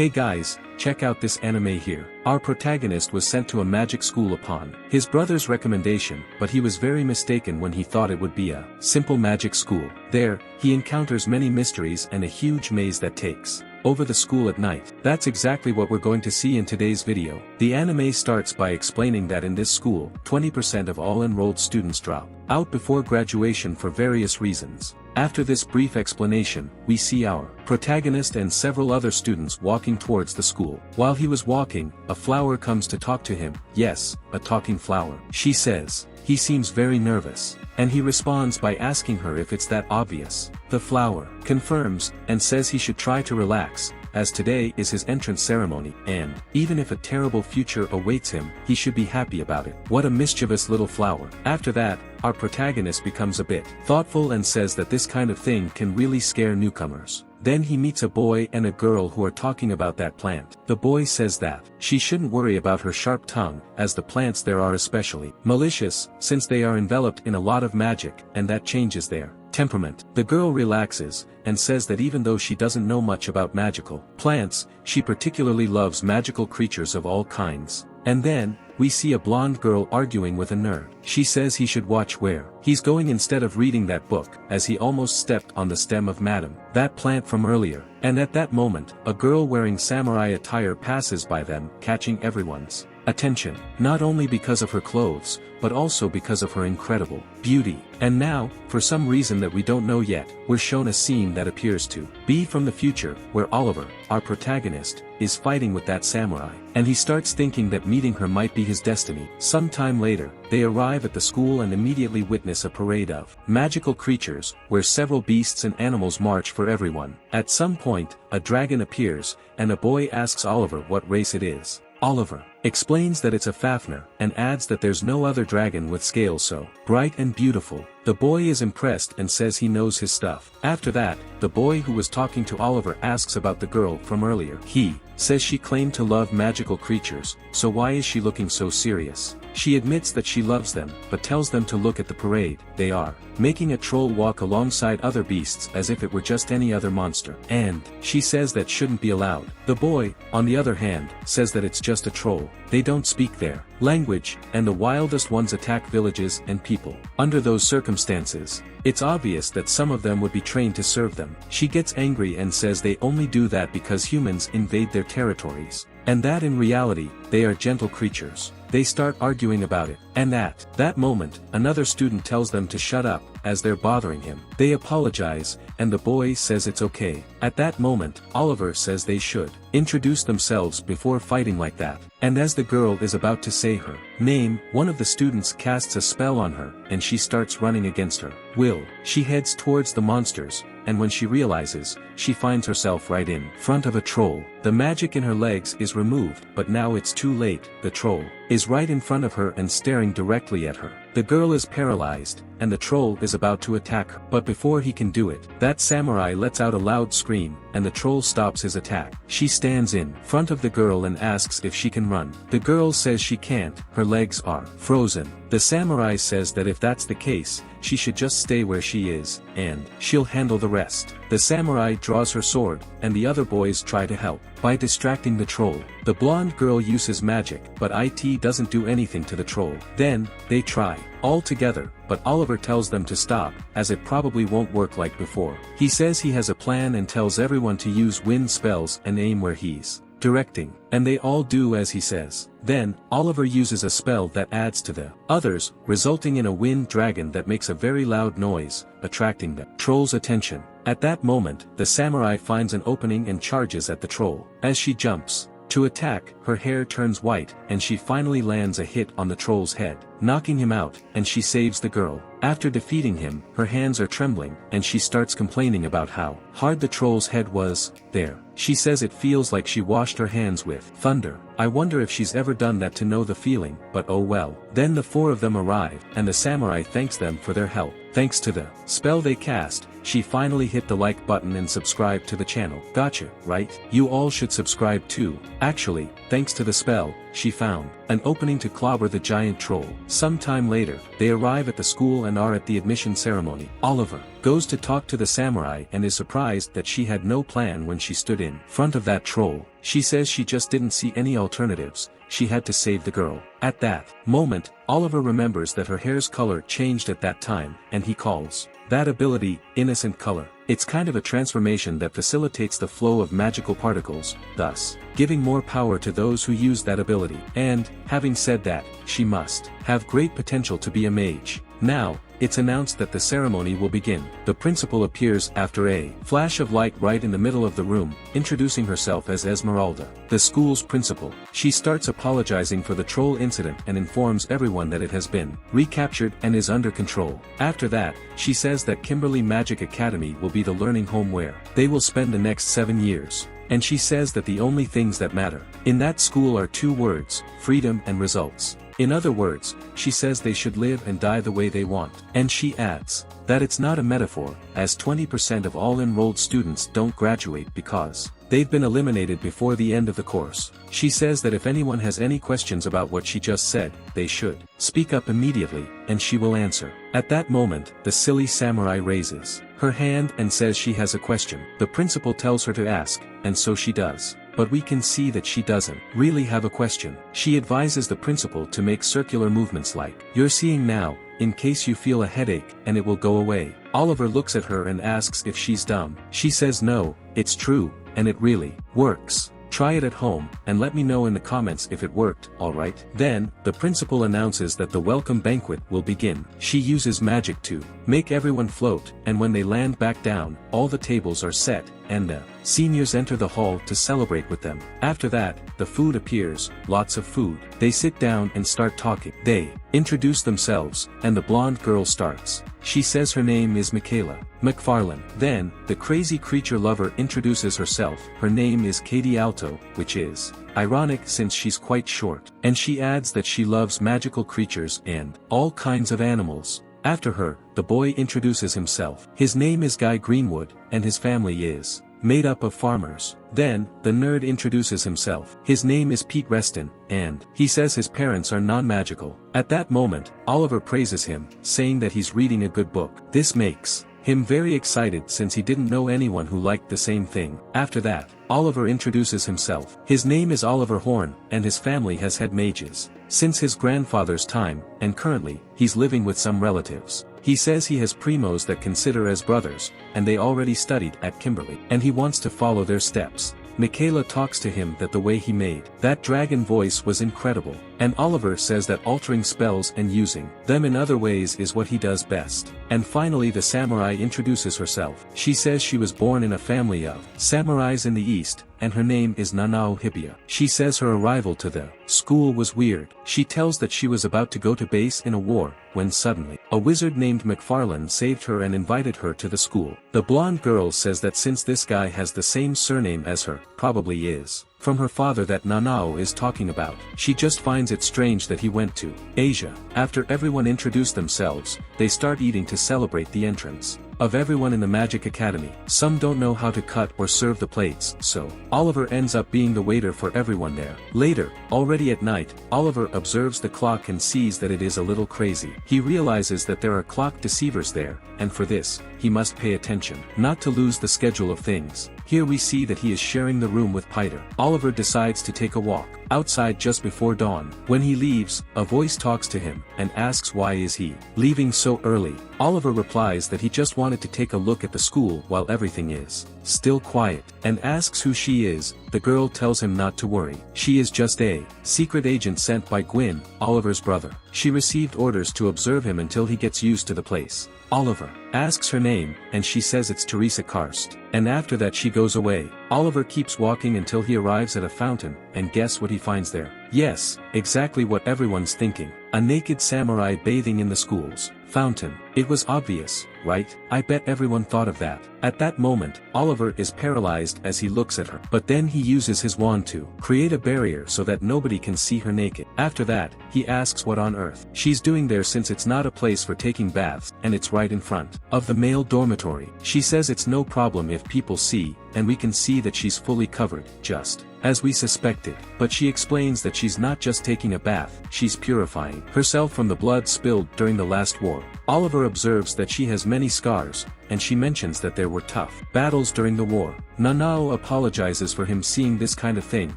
Hey guys, check out this anime here. Our protagonist was sent to a magic school upon his brother's recommendation, but he was very mistaken when he thought it would be a simple magic school. There, he encounters many mysteries and a huge maze that takes over the school at night. That's exactly what we're going to see in today's video. The anime starts by explaining that in this school, 20% of all enrolled students drop out before graduation for various reasons. After this brief explanation, we see our protagonist and several other students walking towards the school. While he was walking, a flower comes to talk to him. Yes, a talking flower. She says, he seems very nervous. And he responds by asking her if it's that obvious. The flower confirms, and says he should try to relax, as today is his entrance ceremony, and even if a terrible future awaits him, he should be happy about it. What a mischievous little flower. After that, our protagonist becomes a bit thoughtful and says that this kind of thing can really scare newcomers. Then he meets a boy and a girl who are talking about that plant. The boy says that she shouldn't worry about her sharp tongue, as the plants there are especially malicious, since they are enveloped in a lot of magic, and that changes their temperament. The girl relaxes, and says that even though she doesn't know much about magical plants, she particularly loves magical creatures of all kinds. And then, we see a blonde girl arguing with a nerd. She says he should watch where he's going instead of reading that book, as he almost stepped on the stem of Madam, that plant from earlier. And at that moment, a girl wearing samurai attire passes by them, catching everyone's attention, not only because of her clothes, but also because of her incredible beauty. And now, for some reason that we don't know yet, we're shown a scene that appears to be from the future, where Oliver, our protagonist, is fighting with that samurai, and he starts thinking that meeting her might be his destiny. Sometime later, they arrive at the school and immediately witness a parade of magical creatures, where several beasts and animals march for everyone. At some point, a dragon appears, and a boy asks Oliver what race it is. Oliver explains that it's a Fafnir, and adds that there's no other dragon with scales so bright and beautiful. The boy is impressed and says he knows his stuff. After that, the boy who was talking to Oliver asks about the girl from earlier. He says she claimed to love magical creatures, so why is she looking so serious? She admits that she loves them, but tells them to look at the parade. They are making a troll walk alongside other beasts as if it were just any other monster, and she says that shouldn't be allowed. The boy, on the other hand, says that it's just a troll. They don't speak their language, and the wildest ones attack villages and people. Under those circumstances, it's obvious that some of them would be trained to serve them. She gets angry and says they only do that because humans invade their territories, and that in reality, they are gentle creatures. They start arguing about it, and at that moment, another student tells them to shut up, as they're bothering him. They apologize, and the boy says it's okay. At that moment, Oliver says they should introduce themselves before fighting like that. And as the girl is about to say her name, one of the students casts a spell on her, and she starts running against her will. She heads towards the monsters, and when she realizes, she finds herself right in front of a troll. The magic in her legs is removed, but now it's too late. The troll is right in front of her and staring directly at her. The girl is paralyzed, and the troll is about to attack her. But before he can do it, that samurai lets out a loud scream, and the troll stops his attack. She stands in front of the girl and asks if she can run. The girl says she can't, her legs are frozen. The samurai says that if that's the case, she should just stay where she is, and she'll handle the rest. The samurai draws her sword, and the other boys try to help by distracting the troll. The blonde girl uses magic, but it doesn't do anything to the troll. Then, they try all together, but Oliver tells them to stop, as it probably won't work like before. He says he has a plan and tells everyone to use wind spells and aim where he's directing, and they all do as he says. Then, Oliver uses a spell that adds to the others, resulting in a wind dragon that makes a very loud noise, attracting the troll's attention. At that moment, the samurai finds an opening and charges at the troll. As she jumps to attack, her hair turns white, and she finally lands a hit on the troll's head, knocking him out, and she saves the girl. After defeating him, her hands are trembling, and she starts complaining about how hard the troll's head was. There, she says it feels like she washed her hands with thunder. I wonder if she's ever done that to know the feeling, but oh well. Then the four of them arrive, and the samurai thanks them for their help. Thanks to the spell they cast, she finally hit the like button and subscribe to the channel. Gotcha, right? You all should subscribe too. Actually, thanks to the spell, she found an opening to clobber the giant troll. Sometime later, they arrive at the school and are at the admission ceremony. Oliver goes to talk to the samurai and is surprised that she had no plan when she stood in front of that troll. She says she just didn't see any alternatives, she had to save the girl. At that moment, Oliver remembers that her hair's color changed at that time, and he calls that ability, innocent color. It's kind of a transformation that facilitates the flow of magical particles, thus giving more power to those who use that ability. And, having said that, she must have great potential to be a mage. Now, it's announced that the ceremony will begin. The principal appears after a flash of light right in the middle of the room, introducing herself as Esmeralda, the school's principal. She starts apologizing for the troll incident and informs everyone that it has been recaptured and is under control. After that, she says that Kimberly Magic Academy will be the learning home where they will spend the next 7 years. And she says that the only things that matter in that school are 2 words, freedom and results. In other words, she says they should live and die the way they want. And she adds that it's not a metaphor, as 20% of all enrolled students don't graduate because they've been eliminated before the end of the course. She says that if anyone has any questions about what she just said, they should speak up immediately, and she will answer. At that moment, the silly samurai raises her hand and says she has a question. The principal tells her to ask, and so she does. But we can see that she doesn't really have a question. She advises the principal to make circular movements like you're seeing now, in case you feel a headache, and it will go away. Oliver looks at her and asks if she's dumb. She says no, it's true, and it really works. Try it at home, and let me know in the comments if it worked, alright? Then, the principal announces that the welcome banquet will begin. She uses magic to make everyone float, and when they land back down, all the tables are set, and the seniors enter the hall to celebrate with them. After that, the food appears, lots of food. They sit down and start talking. They introduce themselves, and the blonde girl starts. She says her name is Michaela McFarlane. Then, the crazy creature lover introduces herself. Her name is Katie Alto, which is ironic since she's quite short. And she adds that she loves magical creatures and all kinds of animals. After her, the boy introduces himself. His name is Guy Greenwood, and his family is made up of farmers. Then, the nerd introduces himself. His name is Pete Reston, and he says his parents are non-magical. At that moment, Oliver praises him, saying that he's reading a good book. This makes him very excited since he didn't know anyone who liked the same thing. After that, Oliver introduces himself. His name is Oliver Horn, and his family has had mages since his grandfather's time, and currently, he's living with some relatives. He says he has primos that consider as brothers, and they already studied at Kimberly, and he wants to follow their steps. Michaela talks to him that the way he made that dragon voice was incredible, and Oliver says that altering spells and using them in other ways is what he does best. And finally the samurai introduces herself. She says she was born in a family of samurais in the east, and her name is Nanao Hibiya. She says her arrival to the school was weird. She tells that she was about to go to base in a war, when suddenly, a wizard named McFarlane saved her and invited her to the school. The blonde girl says that since this guy has the same surname as her, probably is from her father that Nanao is talking about. She just finds it strange that he went to Asia. After everyone introduced themselves, they start eating to celebrate the entrance of everyone in the Magic Academy. Some don't know how to cut or serve the plates, so Oliver ends up being the waiter for everyone there. Later, already at night, Oliver observes the clock and sees that it is a little crazy. He realizes that there are clock deceivers there, and for this, he must pay attention, not to lose the schedule of things. Here we see that he is sharing the room with Peter. Oliver decides to take a walk outside just before dawn. When he leaves, a voice talks to him, and asks why is he leaving so early. Oliver replies that he just wanted to take a look at the school while everything is still quiet, and asks who she is. The girl tells him not to worry. She is just a secret agent sent by Gwyn, Oliver's brother. She received orders to observe him until he gets used to the place. Oliver asks her name, and she says it's Teresa Karst. And after that she goes away. Oliver keeps walking until he arrives at a fountain, and guess what he finds there? Yes, exactly what everyone's thinking. A naked samurai bathing in the school's fountain. It was obvious, right? I bet everyone thought of that. At that moment, Oliver is paralyzed as he looks at her. But then he uses his wand to create a barrier so that nobody can see her naked. After that, he asks what on earth she's doing there since it's not a place for taking baths, and it's right in front of the male dormitory. She says it's no problem if people see, and we can see that she's fully covered, just as we suspected. But she explains that she's not just taking a bath, she's purifying herself from the blood spilled during the last war. war. Oliver observes that she has many scars, and she mentions that there were tough battles during the war. Nanao apologizes for him seeing this kind of thing,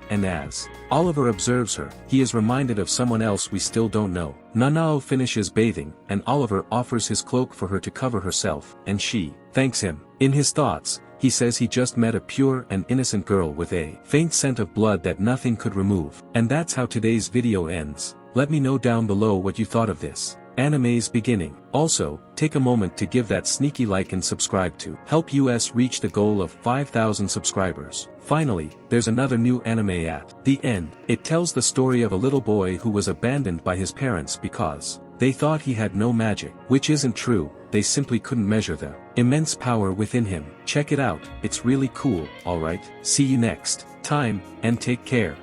and as Oliver observes her, he is reminded of someone else we still don't know. Nanao finishes bathing, and Oliver offers his cloak for her to cover herself, and she thanks him. In his thoughts, he says he just met a pure and innocent girl with a faint scent of blood that nothing could remove. And that's how today's video ends. Let me know down below what you thought of this anime's beginning. Also, take a moment to give that sneaky like and subscribe to help us reach the goal of 5,000 subscribers. Finally, there's another new anime at the end. It tells the story of a little boy who was abandoned by his parents because they thought he had no magic, which isn't true. They simply couldn't measure the immense power within him. Check it out, it's really cool. Alright, see you next time, and take care.